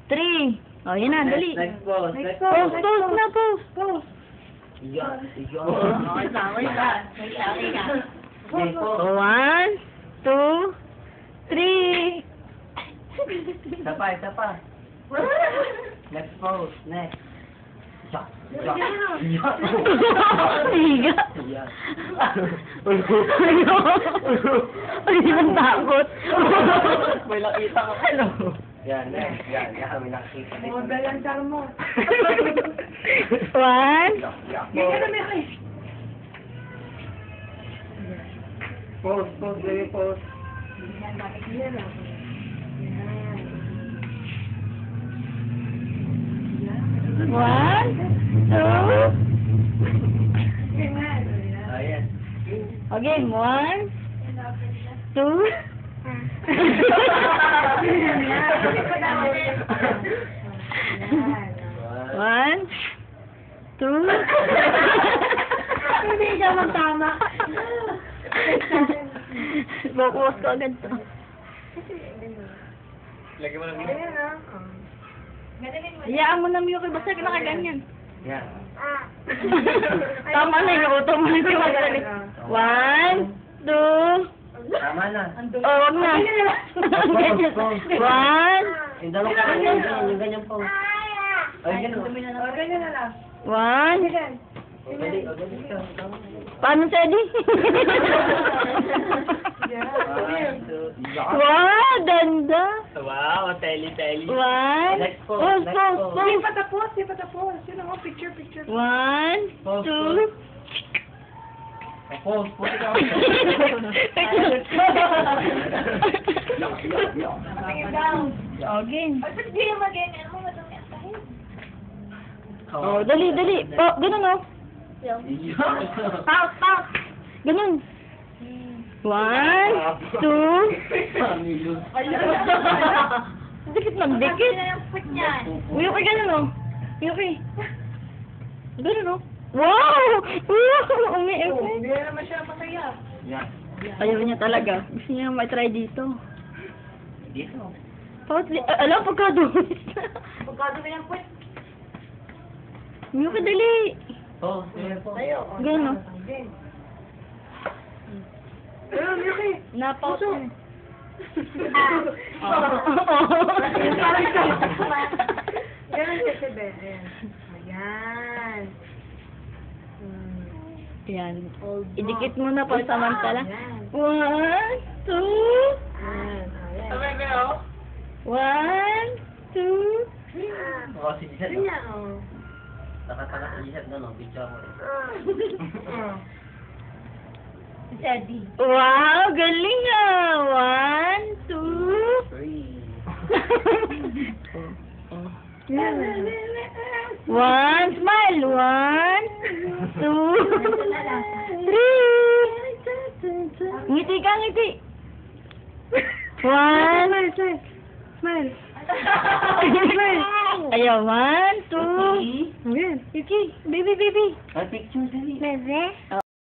3. O, yan na, dali. Next pose. Next Pose, pose. pose na, pose. Pose. Iyan. Iyan. Wait lang. 1, 2, 3. Isa pa, isa pa. Next pose. Next. Iyan. Iyan. Iyan. Higa. Iyan. Ay, ang takot. May nakita ka ano. Yan, next. Yan, yan. May nakita. Model ang charmo. 1. Ganyan na, Mary. Pose, pose, baby, pose. Yan, bakit yan, oh. Yan. 1, 2. Ganyan. Ayan. Okay, 1, 2. Yan. 1, 2. Hindi siya magtama. Bukuha ko agad to. Lagyan mo lang yun. Ganyan, ah. Hayaan mo na Miyuki, basta nakaganyan. Yan. Tama na yung auto mo na siya magaling. 1, 2. Tama na. Oh, wag na. 1, Yung dalawang ka ganyan, yung ganyan po. Ay, ganyan. O, ganyan na lang. 1. Ganyan. O, dali, o, dali ka. Paano siya di? One, two, Wow, ganda. Wow, teli. 1. Next pose, Pose, next pose, pose. Hindi pose. pa tapos, hindi pa tapos. Yun ako, picture. 1, Pose, 2. Pose, pose ka. Tingin down. Again. Ay, ba't di yung mag-ganyan? Ano mo madami ang tahid? Oh, dali. Oh, ganun oh. Pause. Ganun. 1, 2. Dikit magdikit. Miyuki, ganun oh. Miyuki. Ganun oh. Wow! Wow! Umi-effect. Hindi na naman siya masaya. Yan. Ayaw niya talaga. Gusto niya ma-try dito. Dito. Alam, pagkadumis na. Pagkadumi ng puwet. Miyuki, dali. Pose, pose. Tayo. Ganun oh. Ayun, Yuki. Napause na. Ganun kasi, Ben. Ayan. Yan. Idikit mo na pansamantala. Ayan. 1, 2. Ayan. Ayan. 1, 2. Oo, si Giselle. Ganyan, oh. Nakataka si Giselle doon, picture mo. Wow, galing ah. 1, 2. 3. 1, smile. 1, 2, 3. Ngiti ka, ngiti. 1. Smile. Ayaw, 1, 2. Yuki, baby. Ay, picture, dali. Bebe.